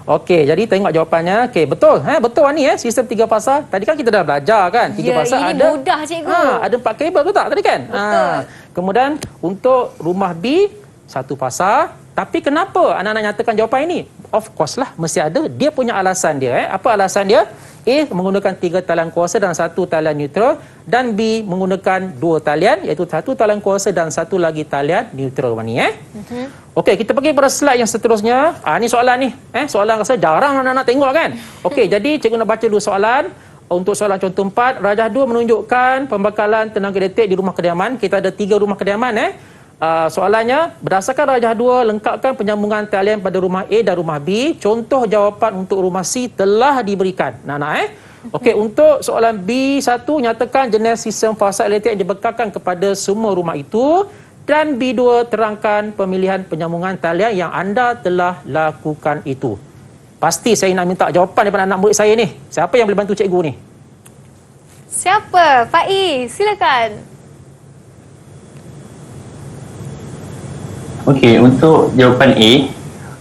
Okey, jadi tengok jawapannya. Okey, betul betul Wani sistem 3 fasa. Tadi kan kita dah belajar kan, 3 fasa ini ada mudah, cikgu. Ada 4 kabel betul tak tadi kan? Betul. Kemudian untuk rumah B 1 fasa. Tapi kenapa anak-anak nyatakan jawapan ini? Of course lah, mesti ada. Dia punya alasan dia. Apa alasan dia? A menggunakan 3 talian kuasa dan 1 talian neutral, dan B menggunakan 2 talian, iaitu 1 talian kuasa dan 1 lagi talian neutral. Wani Okey, kita pergi pada slide yang seterusnya. Ni soalan ni. Soalan rasa jarang anak-anak tengok kan? Okey, jadi cikgu nak baca dulu soalan. Untuk soalan contoh 4, Rajah 2 menunjukkan pembekalan tenaga elektrik di rumah kediaman. Kita ada 3 rumah kediaman soalannya, berdasarkan Rajah 2, lengkapkan penyambungan talian pada rumah A dan rumah B. Contoh jawapan untuk rumah C telah diberikan. Okey, untuk soalan B1, nyatakan jenis sistem fasa elektrik yang dibekalkan kepada semua rumah itu. Dan B2, terangkan pemilihan penyambungan talian yang anda telah lakukan itu. Pasti saya nak minta jawapan daripada anak murid saya ni. Siapa yang boleh bantu cikgu ni? Siapa? Faiz, silakan. Okey, untuk jawapan A,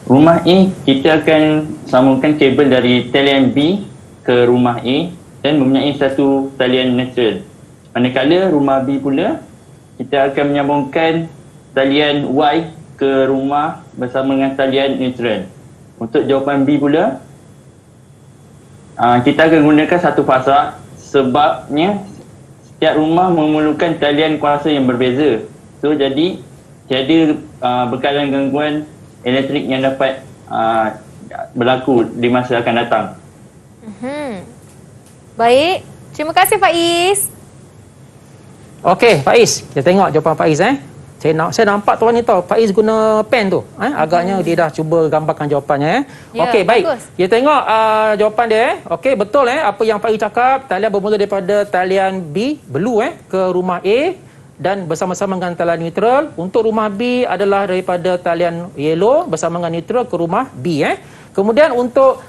rumah A kita akan sambungkan kabel dari talian B ke rumah A dan mempunyai 1 talian neutral. Manakala rumah B pula, kita akan menyambungkan talian Y ke rumah bersama dengan talian neutral. Untuk jawapan B pula, kita akan gunakan 1 fasa sebabnya setiap rumah memerlukan talian kuasa yang berbeza. So jadi tiada bekalan gangguan elektrik yang dapat berlaku di masa akan datang. Baik, terima kasih Faiz. Okey, Faiz, kita tengok jawapan Faiz Saya nampak tuan ni tahu Faiz guna pen tu. Agaknya dia dah cuba gambarkan jawapannya Okey, baik. Bagus. Kita tengok jawapan dia Okey, betul apa yang Faiz cakap. Talian bermula daripada talian B blue ke rumah A dan bersama-sama dengan talian neutral. Untuk rumah B adalah daripada talian yellow bersama dengan neutral ke rumah B Kemudian untuk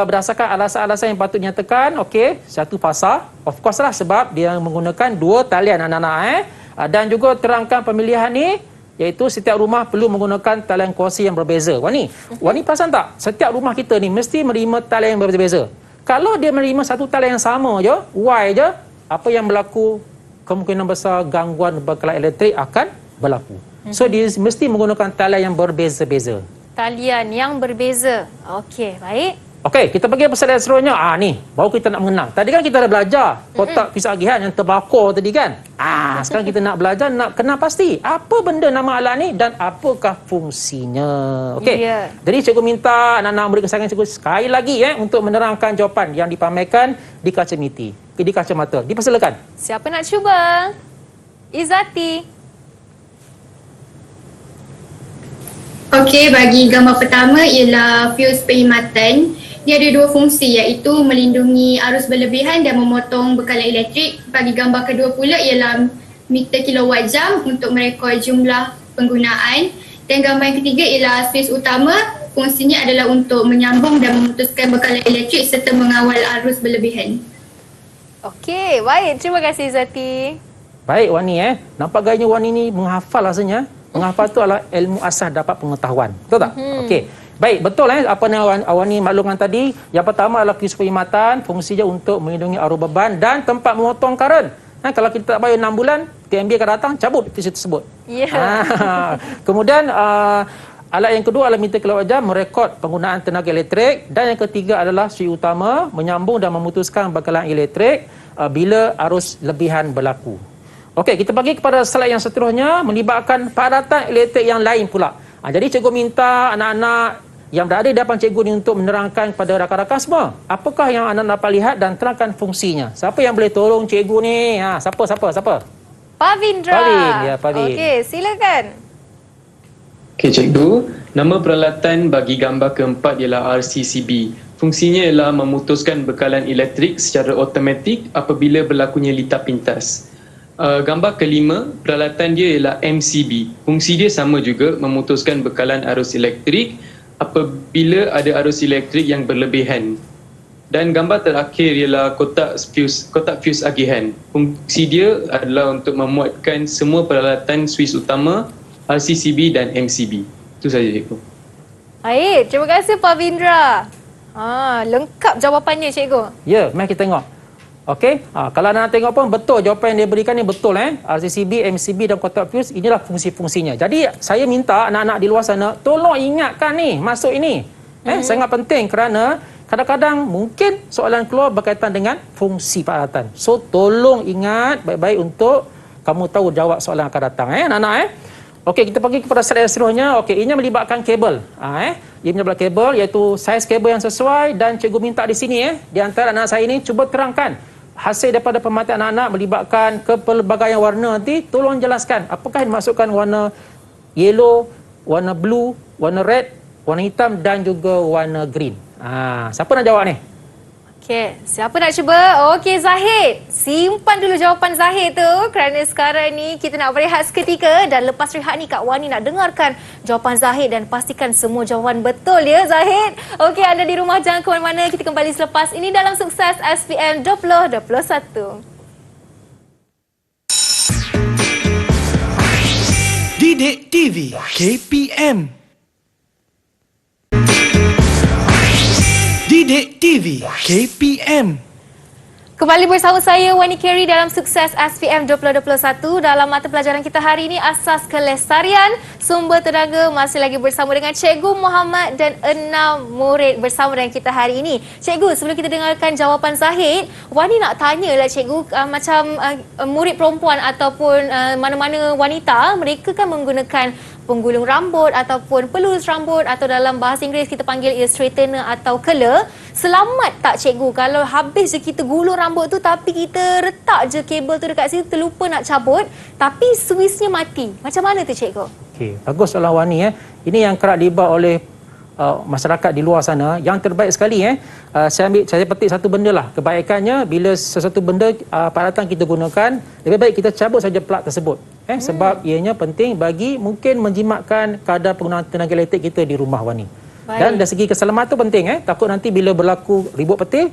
berdasarkan alasan-alasan yang patut dinyatakan, okey, 1 fasa, of course lah sebab dia menggunakan 2 talian anak-anak dan juga terangkan pemilihan ni, iaitu setiap rumah perlu menggunakan talian kuasa yang berbeza. Wani perasan tak? Setiap rumah kita ni mesti menerima talian yang berbeza. Kalau dia menerima 1 talian yang sama je, Y je, apa yang berlaku? Kemungkinan besar gangguan bekalan elektrik akan berlaku. So dia mesti menggunakan talian yang berbeza-beza. Talian yang berbeza. Okey, baik. Okey, kita pergi persoalan seterusnya. Ni, baru kita nak mengenal. Tadi kan kita dah belajar kotak fuse agihan yang terbakar tadi kan. Sekarang kita nak belajar, nak kenal pasti apa benda nama alat ni dan apakah fungsinya. Okey. Ya. Jadi cikgu minta anak-anak murid kesayangan cikgu sekali lagi untuk menerangkan jawapan yang dipamerkan di kaca miti, di kaca mata. Dipersilakan. Siapa nak cuba? Izati. Okey, bagi gambar pertama ialah fuse perkhidmatan. Dia ada dua fungsi iaitu melindungi arus berlebihan dan memotong bekalan elektrik. Bagi gambar kedua pula ialah meter kilowatt jam untuk merekod jumlah penggunaan. Dan gambar yang ketiga ialah fuse utama. Fungsinya adalah untuk menyambung dan memutuskan bekalan elektrik serta mengawal arus berlebihan. Okey, baik. Terima kasih Izati. Baik Wani nampak gayanya Wani ni menghafal rasanya. Menghafal tu adalah ilmu asas dapat pengetahuan. Betul tak? Okey. Baik, betul apa yang Wani maklumkan tadi. Yang pertama adalah fuse perkhidmatan, fungsinya untuk melindungi arus beban dan tempat memotong karen. Kalau kita tak bayar 6 bulan, TMB akan datang cabut fuse tersebut. Ya. Kemudian alat yang kedua adalah meter kilowatt jam, merekod penggunaan tenaga elektrik, dan yang ketiga adalah switch utama, menyambung dan memutuskan bekalan elektrik bila arus lebihan berlaku. Okey, kita pergi kepada slide yang seterusnya, melibatkan peralatan elektrik yang lain pula. Jadi cikgu minta anak-anak yang berada di depan cikgu ni untuk menerangkan kepada rakan-rakan semua apakah yang anak dapat lihat dan terangkan fungsinya. Siapa yang boleh tolong cikgu ni? Siapa? Pavindra. Pavin. Okey, silakan. Okey cikgu, nama peralatan bagi gambar keempat ialah RCCB. Fungsinya ialah memutuskan bekalan elektrik secara automatik apabila berlakunya litar pintas. Gambar kelima, peralatan dia ialah MCB. Fungsi dia sama juga, memutuskan bekalan arus elektrik apabila ada arus elektrik yang berlebihan. Dan gambar terakhir ialah kotak fuse agihan. Fungsi dia adalah untuk memuatkan semua peralatan switch utama, RCCB dan MCB. Itu saja cikgu. Baik, terima kasih Pavindra. Lengkap jawapannya cikgu. Ya, mari kita tengok. Okey, kalau anda tengok pun betul jawapan yang dia berikan ni betul RCCB, MCB dan kotak fuse, inilah fungsi-fungsinya. Jadi saya minta anak-anak di luar sana tolong ingatkan ni, masuk ini. Sangat penting kerana kadang-kadang mungkin soalan keluar berkaitan dengan fungsi peralatan. So tolong ingat baik-baik untuk kamu tahu jawab soalan akan datang anak-anak Okey, kita pergi kepada slide seterusnya. Okey, ini melibatkan kabel. Ia melibatkan kabel iaitu saiz kabel yang sesuai dan cikgu minta di sini di antara anak saya ini cuba terangkan hasil daripada pemerhatian anak-anak melibatkan kepelbagaian warna nanti, tolong jelaskan apakah yang dimasukkan warna yellow, warna blue, warna red, warna hitam dan juga warna green. Siapa nak jawab ni? Okey, siapa nak cuba? Okey, Zahid. Simpan dulu jawapan Zahid tu kerana sekarang ni kita nak berehat seketika dan lepas rehat ni Kak Wani nak dengarkan jawapan Zahid dan pastikan semua jawapan betul ya Zahid. Okey, anda di rumah jangan ke mana-mana. Kita kembali selepas ini dalam Sukses SPM 2021. Didik TV KPM. Didik TV KPM. Kembali bersama saya Wani Carey dalam Sukses SPM 2021. Dalam mata pelajaran kita hari ini Asas Kelestarian Sumber Tenaga, masih lagi bersama dengan Cikgu Muhammad dan 6 murid bersama dengan kita hari ini. Cikgu, sebelum kita dengarkan jawapan Zahid, Wani nak tanyalah Cikgu, macam murid perempuan ataupun mana-mana wanita, mereka kan menggunakan penggulung rambut ataupun pelus rambut atau dalam bahasa Inggeris kita panggil ia straightener atau curler. Selamat tak cikgu kalau habis je kita gulung rambut tu tapi kita retak je kabel tu dekat situ, terlupa nak cabut tapi switchnya mati. Macam mana tu cikgu? Okey, bagus soalan Wani Ini yang kerap dibuat oleh masyarakat di luar sana. Yang terbaik sekali saya petik satu benda lah. Kebaikannya bila sesuatu benda peralatan kita gunakan, lebih baik kita cabut saja plug tersebut. Sebab ianya penting bagi mungkin menjimatkan kadar penggunaan tenaga elektrik kita di rumah Wani. Baik. Dan dari segi keselamatan tu penting takut nanti bila berlaku ribut petir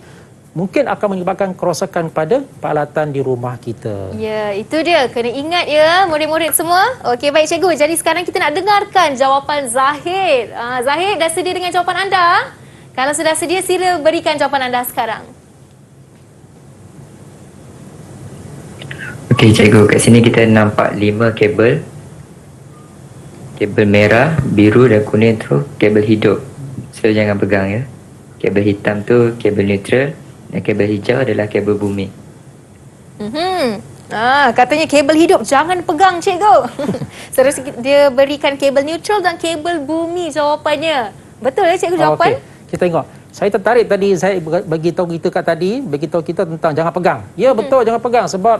mungkin akan menyebabkan kerosakan pada peralatan di rumah kita. Ya, itu dia. Kena ingat ya murid-murid semua. Okey, baik cikgu. Jadi sekarang kita nak dengarkan jawapan Zahid. Zahid, dah sedia dengan jawapan anda? Kalau sudah sedia, sila berikan jawapan anda sekarang. Okey cikgu, kat sini kita nampak 5 kabel. Kabel merah, biru dan kuning tu kabel hidup. So jangan pegang ya. Kabel hitam tu kabel neutral dan kabel hijau adalah kabel bumi. Katanya kabel hidup jangan pegang cikgu. Terus dia berikan kabel neutral dan kabel bumi jawapannya. Betul ya cikgu jawapan? Okey, kita tengok. Saya tertarik tadi saya bagi tahu kita tentang jangan pegang. Ya betul, jangan pegang sebab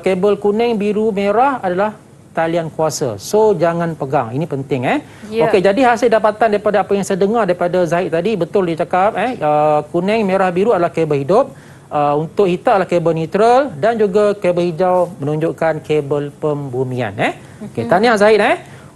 kabel kuning, biru, merah adalah talian kuasa. So jangan pegang. Ini penting Ya. Okey, jadi hasil dapatan daripada apa yang saya dengar daripada Zahid tadi, betul dia cakap kuning, merah, biru adalah kabel hidup. Untuk hitam adalah kabel neutral dan juga kabel hijau menunjukkan kabel pembumian. Okey, tahniah Zahid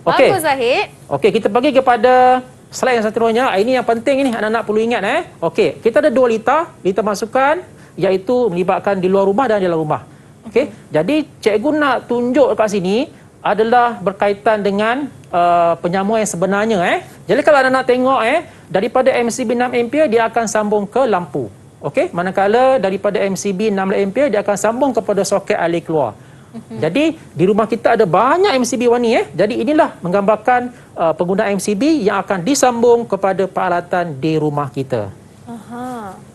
Okey. Bagus Zahid. Okey, kita pergi kepada slide yang seterusnya. Ini yang penting ini anak-anak perlu ingat Okey, kita ada 2 lita masukan iaitu melibatkan di luar rumah dan dalam rumah. Okey, jadi cikgu nak tunjuk kat sini adalah berkaitan dengan penyambungan yang sebenarnya Jadi kalau anak-anak tengok daripada MCB 6 ampere dia akan sambung ke lampu. Okey, manakala daripada MCB 16 ampere dia akan sambung kepada soket alir keluar. Jadi di rumah kita ada banyak MCB warni Jadi inilah menggambarkan penggunaan MCB yang akan disambung kepada peralatan di rumah kita.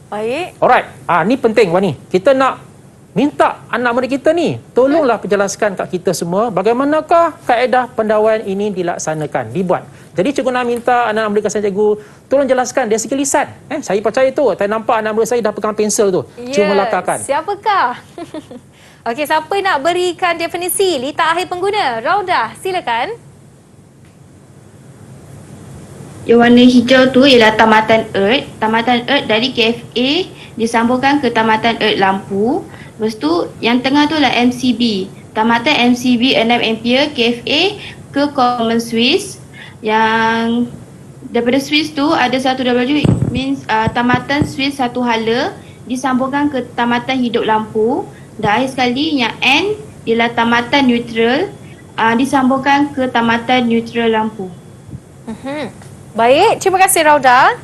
Baik. Alright. Ni penting warni. Kita nak minta anak murid kita ni tolonglah penjelaskan kat kita semua bagaimanakah kaedah pendawaian ini dilaksanakan, dibuat. Jadi cikgu nak minta anak murid saya cikgu tolong jelaskan dari segi lisan. Saya percaya tu. Saya nampak anak murid saya dah pegang pensel tu. Cuma lakarkan. Siapakah? Okey, siapa nak berikan definisi lita akhir pengguna? Raudah, silakan. Yang warna hijau tu ialah tamatan earth. Tamatan earth dari KFA disambungkan ke tamatan earth lampu. Lepas tu yang tengah tu adalah MCB. Tamatan MCB 6 ampere KFA ke common switch. Yang daripada switch tu ada satu W means tamatan switch satu hala disambungkan ke tamatan hidup lampu. Dan akhir sekali yang N ialah tamatan neutral disambungkan ke tamatan neutral lampu. Baik, terima kasih Raudah.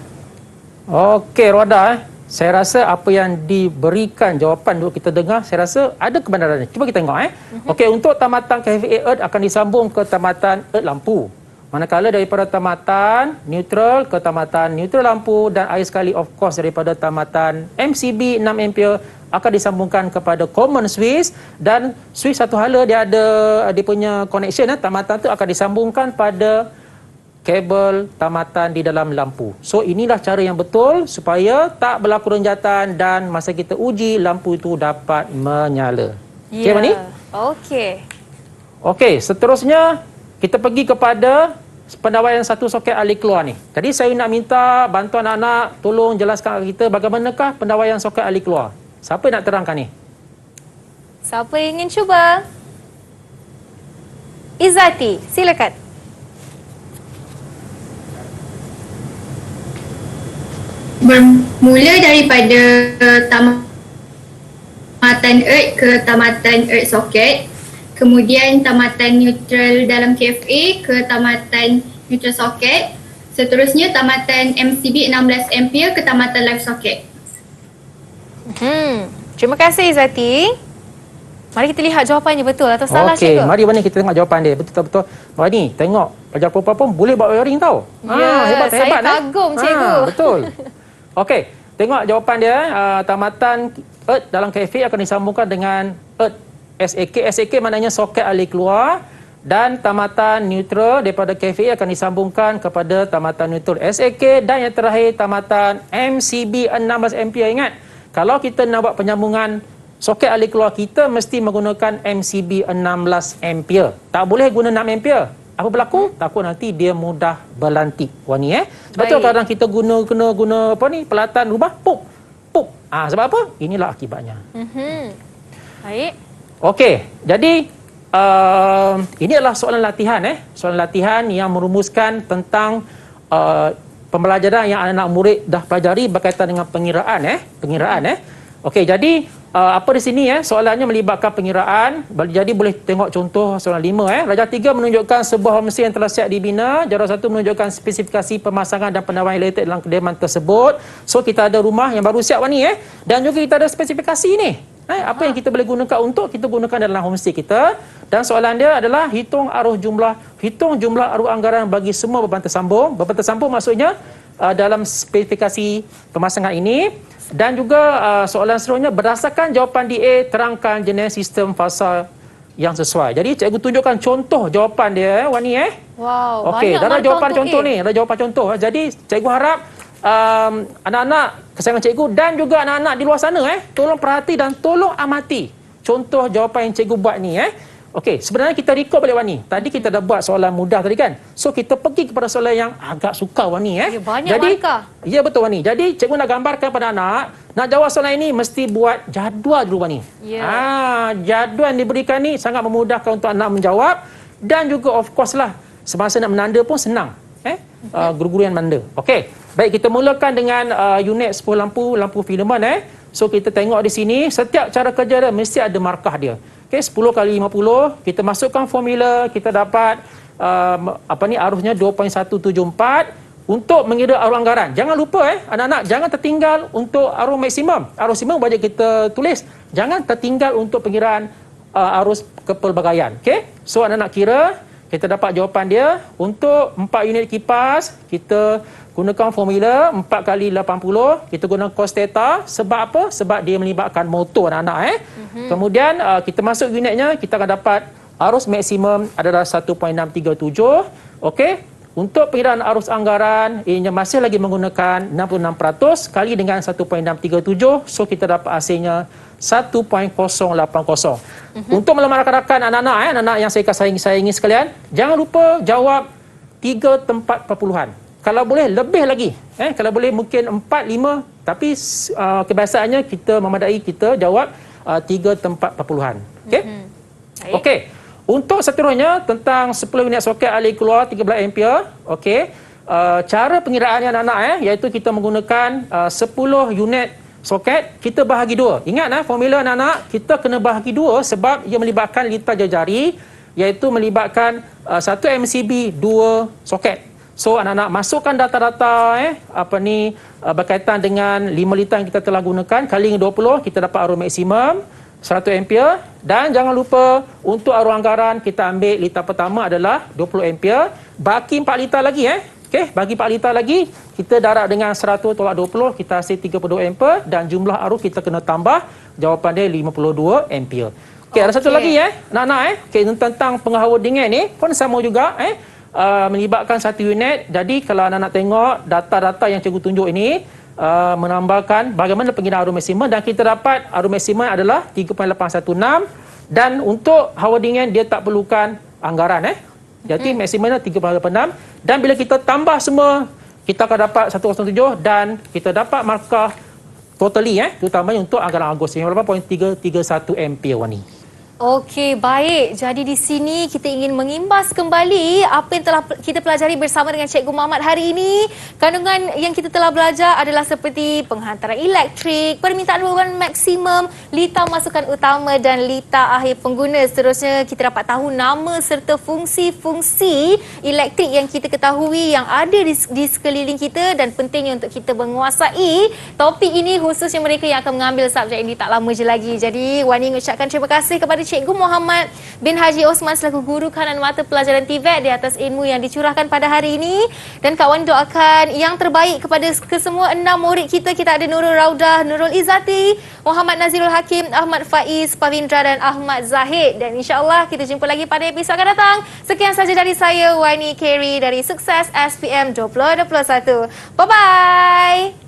Okey Raudah saya rasa apa yang diberikan jawapan dulu kita dengar, saya rasa ada kebenarannya. Cuba kita tengok Okey, untuk tamatan KFA Earth akan disambung ke tamatan Earth lampu. Manakala daripada tamatan neutral ke tamatan neutral lampu dan akhir sekali of course daripada tamatan MCB 6 ampere akan disambungkan kepada common switch dan switch satu hala dia ada dia punya connection tamatan tu akan disambungkan pada kabel tamatan di dalam lampu. So inilah cara yang betul supaya tak berlaku renjatan dan masa kita uji lampu itu dapat menyala. Okey Mani? Okey. Okey, seterusnya kita pergi kepada pendawaian satu soket alir keluar ni. Jadi saya nak minta bantuan anak-anak tolong jelaskan kepada kita bagaimanakah pendawaian soket alir keluar. Siapa nak terangkan ni? Siapa yang ingin cuba? Izzati, silakan. Bermula daripada tamatan earth ke tamatan earth socket, kemudian tamatan neutral dalam KFA ke tamatan neutral socket, seterusnya tamatan MCB 16 ampere ke tamatan live socket. Terima kasih Izzati. Mari kita lihat jawapannya betul atau salah cikgu. Okey, mari Wani kita tengok jawapan dia. Betul-betul. Wani, tengok pelajar perempuan pun boleh buat wiring tau. Ya, hebat. saya kagum cikgu. Betul. Okey, tengok jawapan dia. Tamatan Earth dalam KFA akan disambungkan dengan Earth SAK. SAK maknanya soket alir keluar. Dan tamatan neutral daripada KFA akan disambungkan kepada tamatan neutral SAK. Dan yang terakhir tamatan MCB 16 ampere. Ingat, kalau kita nak buat penyambungan soket alir keluar, kita mesti menggunakan MCB 16 ampere. Tak boleh guna 6 ampere. Apa berlaku? Takut nanti dia mudah berlantik. Wani Sebab tu kadang kita guna apa ni pelatan rumah pup. Sebab apa? Inilah akibatnya. Baik. Okey, jadi ini adalah soalan latihan soalan latihan yang merumuskan tentang pembelajaran yang anak-anak murid dah pelajari berkaitan dengan pengiraan Okey, jadi apa di sini soalannya melibatkan pengiraan. Jadi boleh tengok contoh soalan 5 Darjah 3 menunjukkan sebuah mesin yang telah siap dibina. Darjah 1 menunjukkan spesifikasi pemasangan dan pendawaian elektrik dalam kediaman tersebut. So kita ada rumah yang baru siap ni dan juga kita ada spesifikasi ni. Apa yang kita boleh gunakan untuk kita gunakan dalam homestay kita. Dan soalan dia adalah hitung jumlah arus anggaran bagi semua beban tersambung. Beban tersambung maksudnya dalam spesifikasi pemasangan ini. Dan juga soalan seterusnya, berdasarkan jawapan DA, terangkan jenis sistem fasa yang sesuai. Jadi cikgu tunjukkan contoh jawapan dia, Wani. Wow, Okey, banyak dah ada markah jawapan untuk contoh A. ni, ada jawapan contoh. Jadi cikgu harap anak-anak kesayangan cikgu dan juga anak-anak di luar sana tolong perhati dan tolong amati contoh jawapan yang cikgu buat ni. Okey, sebenarnya kita record balik Wani. Tadi kita dah buat soalan mudah tadi kan. So kita pergi kepada soalan yang agak sukar Wani. Ya, banyak Jadi, markah. ya betul Wani. Jadi cikgu nak gambarkan pada anak, nak jawab soalan ini mesti buat jadual dulu Wani. Ya. Jadual yang diberikan ni sangat memudahkan untuk anak menjawab dan juga of course lah semasa nak menanda pun senang. Guru-guru yang menanda. Okey. Baik, kita mulakan dengan unit 10 lampu filament. So kita tengok di sini setiap cara kerja dia mesti ada markah dia. Okey, 10 kali 50, kita masukkan formula, kita dapat arusnya 2.174 untuk mengira arus anggaran. Jangan lupa anak-anak jangan tertinggal untuk arus maksimum. Arus maksimum wajib kita tulis. Jangan tertinggal untuk pengiraan arus kepelbagaian. Okey. So anak-anak kira, kita dapat jawapan dia untuk 4 unit kipas, kita gunakan formula 4 kali 80, kita guna cos theta. Sebab apa? Sebab dia melibatkan motor anak-anak. Kemudian kita masuk unitnya, kita akan dapat arus maksimum adalah 1.637. Okey. Untuk pengiraan arus anggaran, ianya masih lagi menggunakan 66% kali dengan 1.637. So kita dapat hasilnya 1.080. Untuk melamar rakan-rakan anak-anak, anak-anak yang saya sayangi sekalian, jangan lupa jawab 3 tempat perpuluhan. Kalau boleh lebih lagi. Kalau boleh mungkin 4, 5. Tapi kebiasaannya kita memadai kita jawab 3 tempat perpuluhan. Okey? Okey. Untuk seterusnya tentang 10 unit soket alih keluar 13 ampere. Okey. Cara pengiraannya anak-anak iaitu kita menggunakan 10 unit soket, kita bahagi 2. Ingat formula anak-anak, kita kena bahagi 2 sebab ia melibatkan litar jari, iaitu melibatkan 1 MCB 2 soket. So anak-anak masukkan data-data berkaitan dengan 5 litar yang kita telah gunakan kali dengan 20, kita dapat arus maksimum 100 ampere. Dan jangan lupa untuk arus anggaran kita ambil litar pertama adalah 20 ampere, baki 4 litar lagi Okey, bagi 4 litar lagi, kita darab dengan 100 tolak 20, kita hasil 32 ampere dan jumlah arus kita kena tambah, jawapan dia 52 ampere. Okey, ada satu lagi anak-anak okey, tentang penghawa dingin ni pun sama juga melibatkan 1 unit. Jadi kalau anak-anak tengok data-data yang cikgu tunjuk ini menambahkan bagaimana pengiraan arus maksimum, dan kita dapat arus maksimum adalah 3.816 dan untuk hawa dingin dia tak perlukan anggaran jadi maksimumnya 3.86 dan bila kita tambah semua kita akan dapat 107 dan kita dapat markah totally terutamanya untuk anggaran Ogos 8.331 ampere Wani. Okey, baik. Jadi di sini kita ingin mengimbas kembali apa yang telah kita pelajari bersama dengan Cikgu Muhammad hari ini. Kandungan yang kita telah belajar adalah seperti penghantaran elektrik, permintaan beban maksimum, litar masukan utama dan litar akhir pengguna. Seterusnya kita dapat tahu nama serta fungsi-fungsi elektrik yang kita ketahui yang ada di sekeliling kita dan pentingnya untuk kita menguasai topik ini khususnya mereka yang akan mengambil subjek ini tak lama je lagi. Jadi Wani mengucapkan terima kasih kepada Cikgu Muhammad bin Haji Osman selaku guru kanan mata pelajaran TVET di atas ilmu yang dicurahkan pada hari ini. Dan Kak Wan doakan yang terbaik kepada kesemua 6 murid kita. Kita ada Nurul Raudah, Nurul Izzati, Muhammad Nazirul Hakim, Ahmad Faiz, Pavindra dan Ahmad Zahid. Dan insyaAllah kita jumpa lagi pada episod akan datang. Sekian saja dari saya, Wani Kerry dari Sukses SPM 2021. Bye-bye!